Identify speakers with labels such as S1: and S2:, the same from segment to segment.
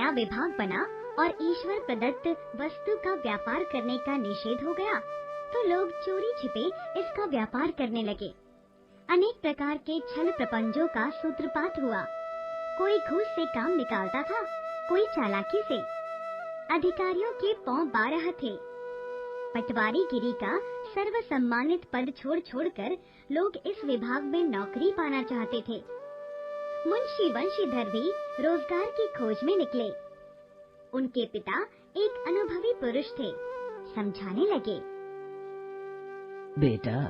S1: नया विभाग बना और ईश्वर प्रदत्त वस्तु का व्यापार करने का निषेध हो गया, तो लोग चोरी छिपे इसका व्यापार करने लगे। अनेक प्रकार के छल प्रपंचों का सूत्रपात हुआ। कोई घूस से काम निकालता था, कोई चालाकी से। अधिकारियों के पौ 12 थे। पटवारी गिरी का सर्व सम्मानित पद छोड़ छोड़कर लोग इस विभाग में नौकरी पाना चाहते थे। मुंशी वंशीधर भी रोजगार की खोज में निकले। उनके पिता एक अनुभवी पुरुष थे। समझाने लगे,
S2: बेटा,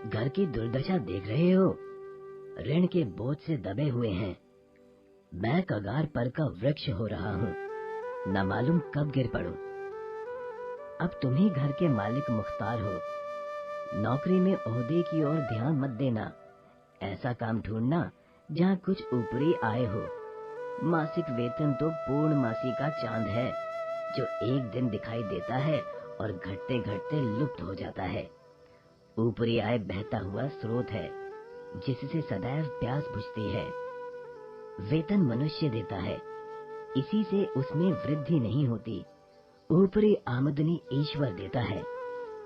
S2: घर की दुर्दशा देख रहे हो, ऋण के बोझ से दबे हुए हैं। मैं कगार पर का वृक्ष हो रहा हूँ, न मालूम कब गिर पड़ूं। अब तुम ही घर के मालिक मुख्तार हो। नौकरी में ओहदे की ओर ध्यान मत देना। ऐसा काम ढूंढना जहाँ कुछ ऊपरी आय हो। मासिक वेतन तो पूर्णमासी का चांद है, जो एक दिन दिखाई देता है और घटते घटते लुप्त हो जाता है। ऊपरी आय बहता हुआ स्रोत है, जिससे सदैव प्यास बुझती है। वेतन मनुष्य देता है, इसी से उसमें वृद्धि नहीं होती। ऊपरी आमदनी ईश्वर देता है,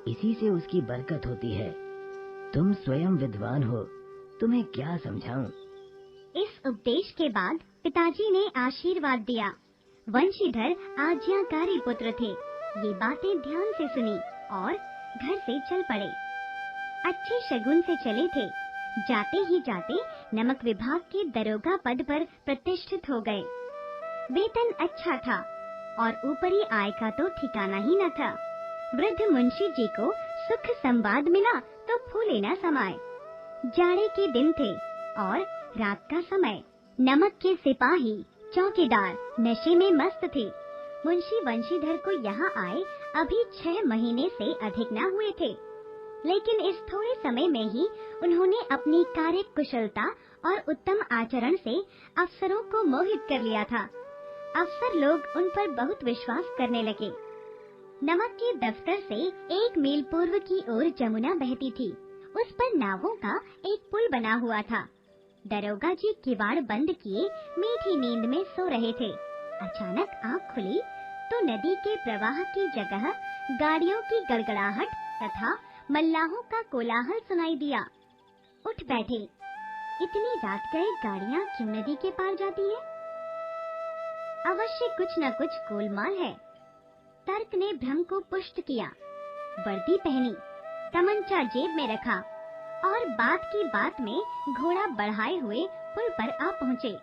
S2: इसी से उसकी बरकत होती है। तुम स्वयं विद्वान हो, तुम्हें क्या समझाऊं?
S1: इस उपदेश के बाद पिताजी ने आशीर्वाद दिया। वंशीधर आज्ञाकारी पुत्र थे। ये बातें ध्यान से सुनी और घर से चल पड़े। अच्छे शगुन से चले थे। जाते ही जाते नमक विभाग के दरोगा पद पर प्रतिष्ठित हो गए। वेतन अच्छा था और ऊपरी आय का तो ठिकाना ही न था। वृद्ध मुंशी जी को सुख संवाद मिला तो फूले न समाये। जाड़े के दिन थे और रात का समय। नमक के सिपाही चौकीदार नशे में मस्त थे। मुंशी वंशीधर को यहाँ आए अभी 6 महीने से अधिक न हुए थे, लेकिन इस थोड़े समय में ही उन्होंने अपनी कार्य कुशलता और उत्तम आचरण से अफसरों को मोहित कर लिया था। अफसर लोग उन पर बहुत विश्वास करने लगे। नमक के दफ्तर से 1 मील पूर्व की ओर जमुना बहती थी। उस पर नावों का एक पुल बना हुआ था। दरोगा जी किवाड़ बंद किए मीठी नींद में सो रहे थे। अचानक आँख खुली तो नदी के प्रवाह की जगह गाड़ियों की गड़गड़ाहट तथा मल्लाहों का कोलाहल सुनाई दिया। उठ बैठे। इतनी रात गए गाड़ियाँ क्यों नदी के पार जाती है? अवश्य कुछ न कुछ गोलमाल है। तर्क ने भ्रम को पुष्ट किया। वर्दी पहनी, तमंचा जेब में रखा और बात की बात में घोड़ा बढ़ाए हुए पुल पर आ पहुँचे।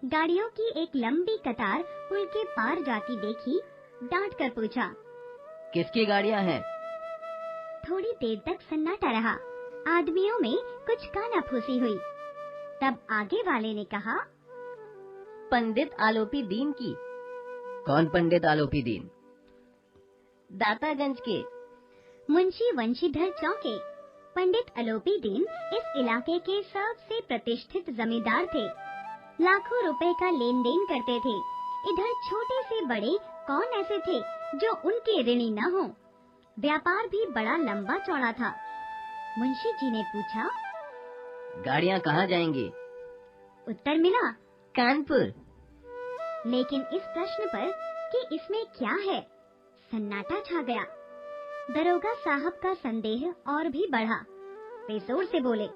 S1: गाड़ियों की एक लंबी कतार पुल के पार जाती देखी। डांट कर पूछा,
S2: किसकी गाड़ियाँ हैं?
S1: थोड़ी देर तक सन्नाटा रहा। आदमियों में कुछ कानाफूसी हुई। तब आगे वाले ने कहा,
S2: पंडित आलोपी दीन की। कौन पंडित आलोपी दीन? दातागंज के।
S1: मुंशी वंशीधर चौंके। पंडित आलोपी दीन इस इलाके के सबसे प्रतिष्ठित जमींदार थे। लाखों रुपए का लेन देन करते थे। इधर छोटे से बड़े कौन ऐसे थे जो उनके ऋणी न हो। व्यापार भी बड़ा लंबा चौड़ा था। मुंशी जी ने पूछा,
S2: गाड़ियाँ कहाँ जाएंगी?
S1: उत्तर मिला,
S2: कानपुर।
S1: लेकिन इस प्रश्न पर कि इसमें क्या है, सन्नाटा छा गया। दरोगा साहब का संदेह और भी बढ़ा। वे जोर से बोले,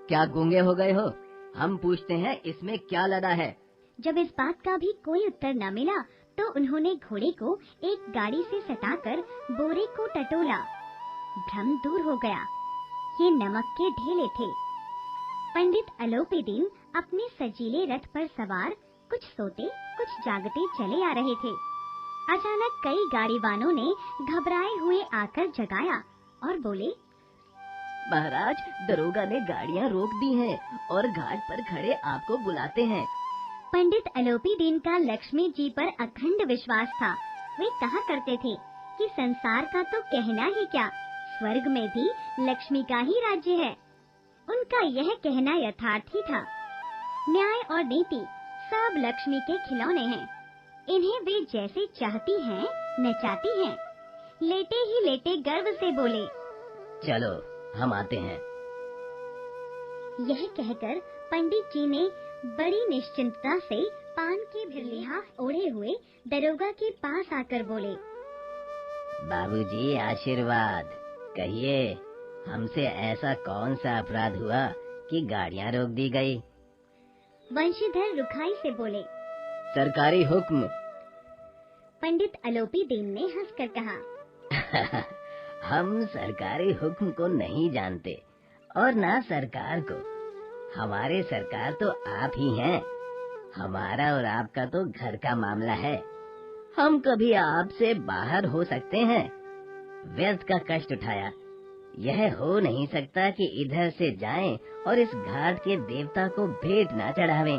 S2: क्या गूंगे हो गए हो? हम पूछते हैं इसमें क्या लदा है?
S1: जब इस बात का भी कोई उत्तर न मिला तो उन्होंने घोड़े को एक गाड़ी से सटाकर बोरे को टटोला। भ्रम दूर हो गया। ये नमक के ढेले थे। पंडित आलोपी दीन अपने सजीले रथ पर सवार कुछ सोते कुछ जागते चले आ रहे थे। अचानक कई गाड़ीवानों ने घबराए हुए आकर जगाया और बोले,
S2: महाराज, दरोगा ने गाड़ियाँ रोक दी हैं और घाट पर खड़े आपको बुलाते हैं।
S1: पंडित आलोपी दीन का लक्ष्मी जी पर अखंड विश्वास था। वे कहा करते थे कि संसार का तो कहना ही क्या, स्वर्ग में भी लक्ष्मी का ही राज्य है। उनका यह कहना यथार्थ ही था। न्याय और नीति सब लक्ष्मी के खिलौने हैं। इन्हें वे जैसे चाहती हैं नचाती हैं। लेटे ही लेटे गर्व से बोले,
S2: चलो हम आते हैं।
S1: यह कहकर पंडित जी ने बड़ी निश्चिंतता से पान के लिहाफ ओढ़े हुए दरोगा के पास आकर बोले,
S2: बाबूजी आशीर्वाद। कहिए, हमसे ऐसा कौन सा अपराध हुआ कि गाड़ियाँ रोक दी गई?
S1: वंशीधर रुखाई से बोले,
S2: सरकारी हुक्म।
S1: पंडित अलोपी दीन ने हंसकर कहा,
S2: हम सरकारी हुक्म को नहीं जानते और ना सरकार को। हमारे सरकार तो आप ही हैं। हमारा और आपका तो घर का मामला है। हम कभी आपसे बाहर हो सकते हैं। व्यर्थ का कष्ट उठाया। यह हो नहीं सकता कि इधर से जाएं और इस घाट के देवता को भेंट ना चढ़ावें।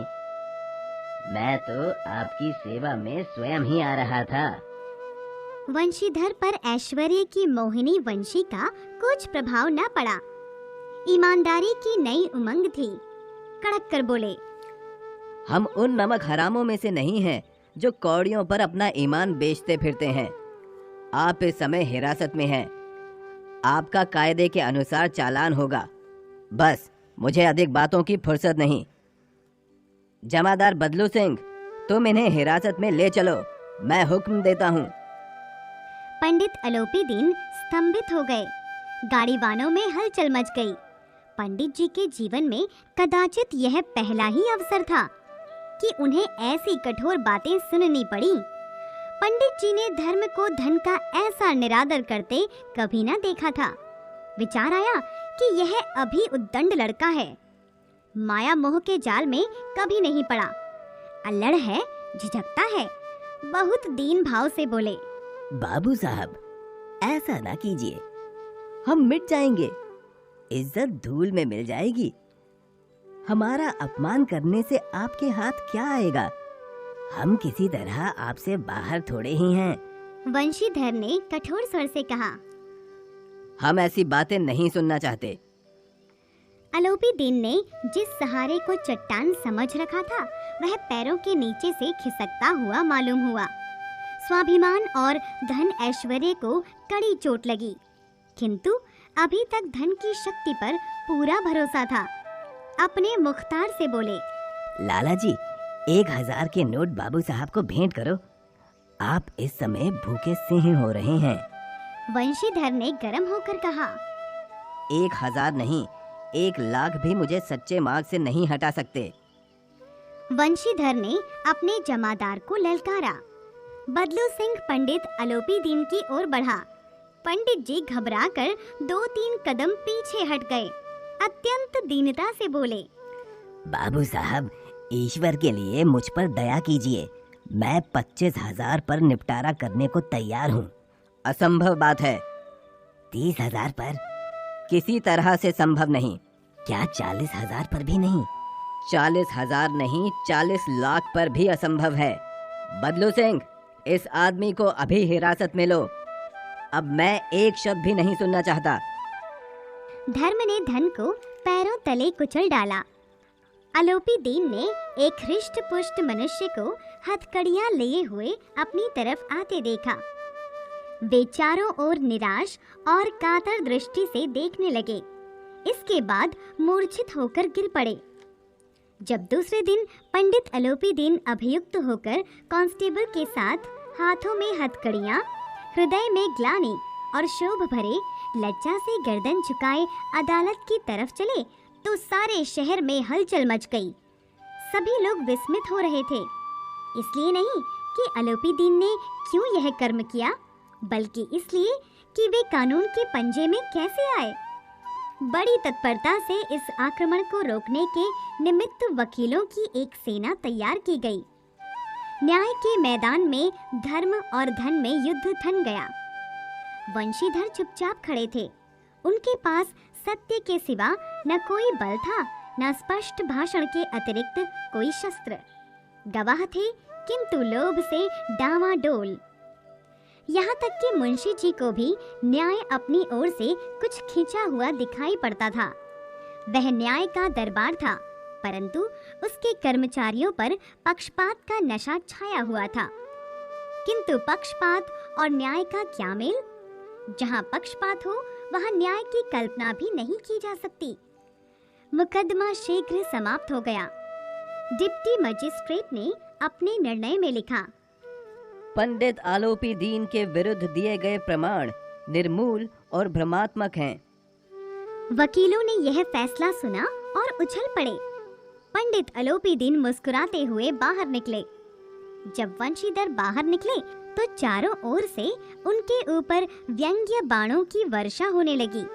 S2: मैं तो आपकी सेवा में स्वयं ही आ रहा था।
S1: वंशीधर पर ऐश्वर्य की मोहिनी वंशी का कुछ प्रभाव न पड़ा। ईमानदारी की नई उमंग थी। कड़क कर बोले,
S2: हम उन नमक हरामों में से नहीं हैं जो कौड़ियों पर अपना ईमान बेचते फिरते हैं। आप इस समय हिरासत में हैं। आपका कायदे के अनुसार चालान होगा। बस, मुझे अधिक बातों की फुर्सत नहीं। जमादार बदलू सिंह, तुम इन्हें हिरासत में ले चलो। मैं हुक्म देता हूँ।
S1: पंडित अलोपी दीन स्तंभित हो गए। गाड़ीवानों में हलचल मच गई। पंडित जी के जीवन में कदाचित यह पहला ही अवसर था कि उन्हें ऐसी कठोर बातें सुननी पड़ी। पंडित जी ने धर्म को धन का ऐसा निरादर करते कभी न देखा था। विचार आया कि यह अभी उद्दंड लड़का है। माया मोह के जाल में कभी नहीं पड़ा। अल्लड़ है, झिझकता है। बहुत दीन भाव से बोले,
S2: बाबू साहब, ऐसा ना कीजिए। हम मिट जाएंगे। इज्जत धूल में मिल जाएगी। हमारा अपमान करने से आपके हाथ क्या आएगा? हम किसी तरह आपसे बाहर थोड़े ही हैं।
S1: वंशीधर ने कठोर स्वर से कहा।
S2: हम ऐसी बातें नहीं सुनना चाहते।
S1: अलोपी दीन ने जिस सहारे को चट्टान समझ रखा था, वह पैरों के नीचे से खिसकता हुआ मालूम हुआ। स्वाभिमान और धन ऐश्वर्य को कड़ी चोट लगी, किंतु अभी तक धन की शक्ति पर पूरा भरोसा था। अपने मुख्तार से बोले,
S2: लाला जी, 1000 के नोट बाबू साहब को भेंट करो। आप इस समय भूखे सिंह हो रहे हैं।
S1: वंशीधर ने गर्म होकर कहा,
S2: 1000 नहीं, 1,00,000 भी मुझे सच्चे मार्ग से नहीं हटा सकते।
S1: वंशीधर ने अपने जमादार को ललकारा। बदलू सिंह पंडित अलोपी दीन की ओर बढ़ा। पंडित जी घबराकर 2-3 कदम पीछे हट गए। अत्यंत दीनता से बोले,
S2: बाबू साहब, ईश्वर के लिए मुझ पर दया कीजिए। मैं 25,000 पर निपटारा करने को तैयार हूँ। असंभव बात है। 30,000 पर? किसी तरह से संभव नहीं। क्या 40,000 पर भी नहीं? 40,000 नहीं, 40,00,000 पर भी असंभव है। बदलू सिंह, इस आदमी को अभी हिरासत में लो। अब मैं एक शब्द भी नहीं सुनना चाहता।
S1: धर्म ने धन को पैरों तले कुचल डाला। अलोपी दीन ने एक हृष्ट पुष्ट मनुष्य को हथकड़ियां लिए हुए अपनी तरफ आते देखा। वे चारों ओर निराश और कातर दृष्टि से देखने लगे। इसके बाद मूर्छित होकर गिर पड़े। जब दूसरे दिन पंडित अलोपी दीन अभियुक्त होकर कांस्टेबल के साथ हाथों में हथकड़ियां, हृदय में ग्लानि और शोभ भरे लज्जा से गर्दन झुकाए अदालत की तरफ चले, तो सारे शहर में हलचल मच गई। सभी लोग विस्मित हो रहे थे। इसलिए नहीं कि अलोपी दीन ने क्यों यह कर्म किया, बल्कि इसलिए कि वे कानून के पंजे में कैसे आए। बड़ी तत्परता से इस आक्रमण को रोकने के निमित्त वकीलों की एक सेना तैयार की गई। न्याय के मैदान में धर्म और धन में युद्ध थम गया। वंशीधर चुपचाप खड़े थे। उनके पास सत्य के सिवा न कोई बल था, न स्पष्ट भाषण के अतिरिक्त कोई शस्त्र। गवाह थे, किंतु लोभ से डावाडोल। यहाँ तक कि मुंशी जी को भी न्याय अपनी ओर से कुछ खींचा हुआ दिखाई पड़ता था। वह न्याय का दरबार था, परंतु उसके कर्मचारियों पर पक्षपात का नशा छाया हुआ था। किंतु पक्षपात और न्याय का क्या मेल? जहाँ पक्षपात हो, वहाँ न्याय की कल्पना भी नहीं की जा सकती। मुकदमा शीघ्र समाप्त हो गया। डिप्टी मजिस्ट्रेट ने अपने निर्णय में लिखा।
S2: पंडित आलोपी दीन के विरुद्ध दिए गए प्रमाण निर्मूल और भ्रमात्मक हैं।
S1: वकीलों ने यह फैसला सुना और उछल पड़े। पंडित आलोपी दीन मुस्कुराते हुए बाहर निकले। जब वंशीधर बाहर निकले तो चारों ओर से उनके ऊपर व्यंग्य बाणों की वर्षा होने लगी।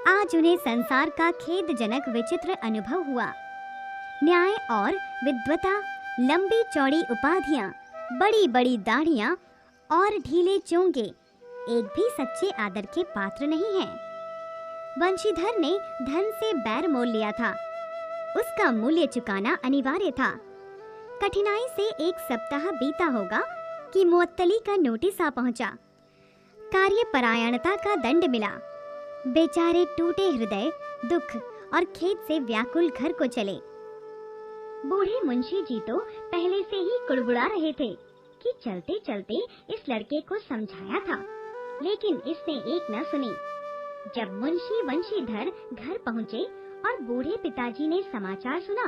S1: आज उन्हें संसार का खेदजनक विचित्र अनुभव हुआ। न्याय और विद्वता, लंबी चौड़ी उपाधियां, बड़ी बड़ी दाढ़ियां और ढीले चोंगे एक भी सच्चे आदर के पात्र नहीं हैं। वंशीधर ने धन से बैर मोल लिया था, उसका मूल्य चुकाना अनिवार्य था। कठिनाई से 1 सप्ताह बीता होगा कि मुअत्तली का नोटिस आ पहुंचा। कार्यपरायणता का दंड मिला। बेचारे टूटे हृदय, दुख और खेद से व्याकुल घर को चले। बूढ़े मुंशी जी तो पहले से ही कुड़बुड़ा रहे थे कि चलते चलते इस लड़के को समझाया था, लेकिन इसने एक न सुनी। जब मुंशी वंशीधर घर पहुँचे और बूढ़े पिताजी ने समाचार सुना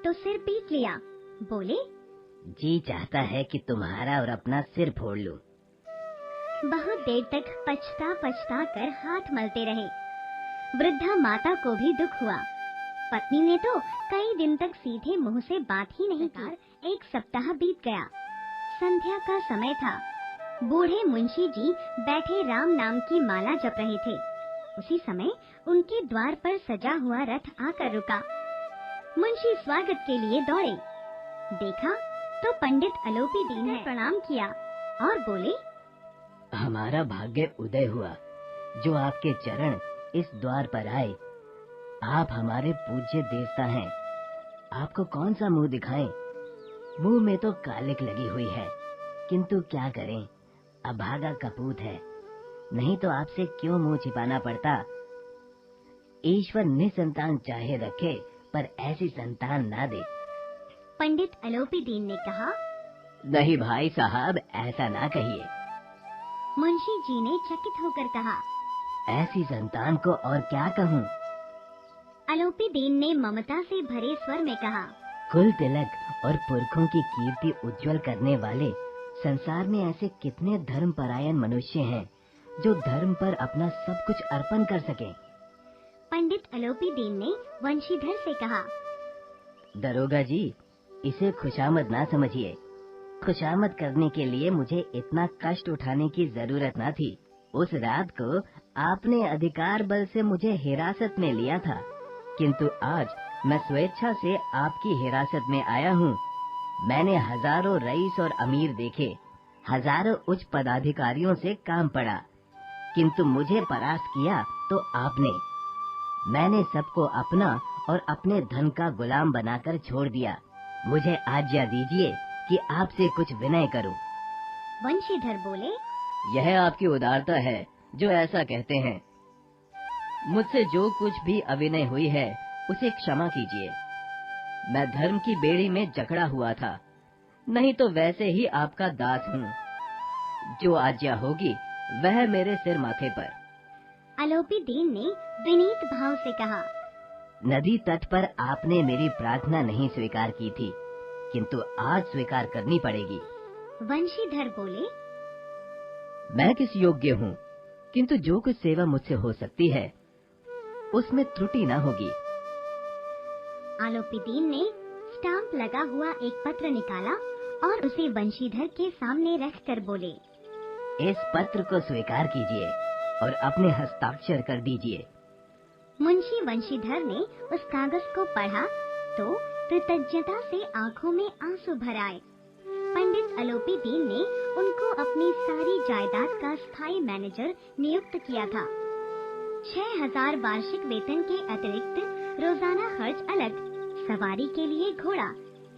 S1: तो सिर पीट लिया। बोले,
S2: जी चाहता है कि तुम्हारा और अपना सिर फोड़ लूं।
S1: बहुत देर तक पछता पछता कर हाथ मलते रहे। वृद्धा माता को भी दुख हुआ। पत्नी ने तो कई दिन तक सीधे मुंह से बात ही नहीं की। 1 सप्ताह बीत गया। संध्या का समय था। बूढ़े मुंशी जी बैठे राम नाम की माला जप रहे थे। उसी समय उनके द्वार पर सजा हुआ रथ आकर रुका। मुंशी स्वागत के लिए दौड़े। देखा तो पंडित आलोपी दीन ने प्रणाम किया और बोले,
S2: हमारा भाग्य उदय हुआ जो आपके चरण इस द्वार पर आए। आप हमारे पूज्य देवता हैं। आपको कौन सा मुंह दिखाएं? मुंह में तो कालिक लगी हुई है, किंतु क्या करें, अभागा कपूत है। नहीं तो आपसे क्यों मुंह छिपाना पड़ता। ईश्वर निसंतान चाहे रखे, पर ऐसी संतान ना दे।
S1: पंडित आलोपी दीन ने कहा,
S2: नहीं भाई साहब, ऐसा ना कहिए।
S1: मुंशी जी ने चकित होकर कहा,
S2: ऐसी संतान को और क्या कहूँ।
S1: आलोपी दीन ने ममता से भरे स्वर में कहा,
S2: कुल तिलक और पुरखों की कीर्ति उज्जवल करने वाले संसार में ऐसे कितने धर्मपरायण मनुष्य हैं जो धर्म पर अपना सब कुछ अर्पण कर सके।
S1: पंडित आलोपी दीन ने वंशीधर से कहा,
S2: दरोगा जी, इसे खुशामद ना समझिए। खुशामद करने के लिए मुझे इतना कष्ट उठाने की जरूरत न थी। उस रात को आपने अधिकार बल से मुझे हिरासत में लिया था, किंतु आज मैं स्वेच्छा से आपकी हिरासत में आया हूँ। मैंने हजारों रईस और अमीर देखे, हजारों उच्च पदाधिकारियों से काम पड़ा, किंतु मुझे परास्त किया तो आपने। मैंने सबको अपना और अपने धन का गुलाम बनाकर छोड़ दिया। मुझे आज्ञा दीजिए कि आपसे कुछ विनय करूं।
S1: वंशीधर बोले,
S2: यह आपकी उदारता है जो ऐसा कहते हैं। मुझसे जो कुछ भी अविनय हुई है उसे क्षमा कीजिए। मैं धर्म की बेड़ी में जकड़ा हुआ था, नहीं तो वैसे ही आपका दास हूँ। जो आज्ञा होगी वह मेरे सिर माथे पर।
S1: आलोपी दीन ने विनीत भाव से कहा,
S2: नदी तट पर आपने मेरी प्रार्थना नहीं स्वीकार की थी, किंतु आज स्वीकार करनी पड़ेगी।
S1: वंशीधर बोले,
S2: मैं किस योग्य हूँ, किंतु जो कुछ सेवा मुझसे हो सकती है उसमें त्रुटि न होगी।
S1: आलोपी दीन ने स्टाम्प लगा हुआ एक पत्र निकाला और उसे वंशीधर के सामने रखकर बोले,
S2: इस पत्र को स्वीकार कीजिए और अपने हस्ताक्षर कर दीजिए।
S1: मुंशी वंशीधर ने उस कागज को पढ़ा तो कृतज्ञता से आंखों में आंसू भर आए। पंडित आलोपी दीन ने उनको अपनी सारी जायदाद का स्थायी मैनेजर नियुक्त किया था। 6000 वार्षिक वेतन के अतिरिक्त रोजाना खर्च अलग, सवारी के लिए घोड़ा,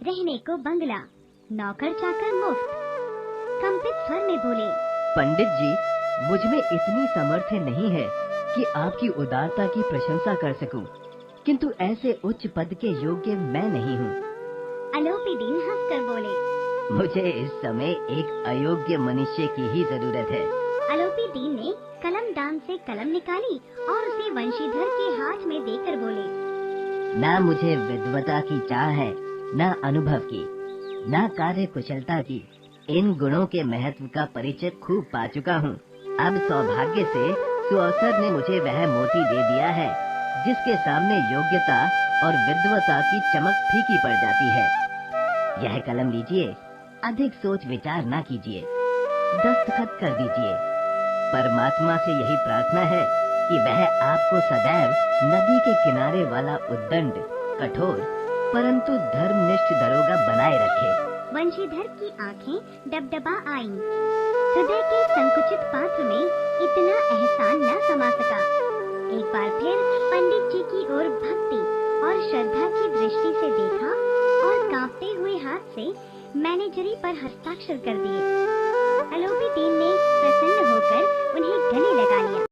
S1: रहने को बंगला, नौकर चाकर मुफ्त। कंपित स्वर में बोले,
S2: पंडित जी, मुझ में इतनी सामर्थ्य नहीं है कि आपकी उदारता की प्रशंसा कर सकूं, किंतु ऐसे उच्च पद के योग्य मैं नहीं हूँ।
S1: आलोपी दीन हंसकर बोले,
S2: मुझे इस समय एक अयोग्य मनुष्य की ही जरूरत है।
S1: आलोपी दीन ने कलम दान से कलम निकाली और उसे वंशीधर के हाथ में देकर बोले,
S2: न मुझे विद्वता की चाह है, न अनुभव की। ना कार्य कुशलता की इन गुणों के महत्व का परिचय खूब पा चुका हूँ। अब सौभाग्य से सुअवसर ने मुझे वह मोती दे दिया है जिसके सामने योग्यता और विद्वता की चमक फीकी पड़ जाती है। यह कलम लीजिए, अधिक सोच विचार ना कीजिए, दस्तखत कर दीजिए। परमात्मा से यही प्रार्थना है कि वह आपको सदैव नदी के किनारे वाला उद्दंड, कठोर परंतु धर्मनिष्ठ दरोगा बनाए रखे।
S1: वंशीधर की आंखें डबडबा आईं। हृदय के संकुचित पात्र में इतना एहसान न समा सका। एक बार फिर पंडित जी की ओर भक्ति और श्रद्धा की दृष्टि से देखा और कांपते हुए हाथ से मैनेजरी पर हस्ताक्षर कर दिए। अलोपी दीन ने प्रसन्न होकर उन्हें गले लगा लिया।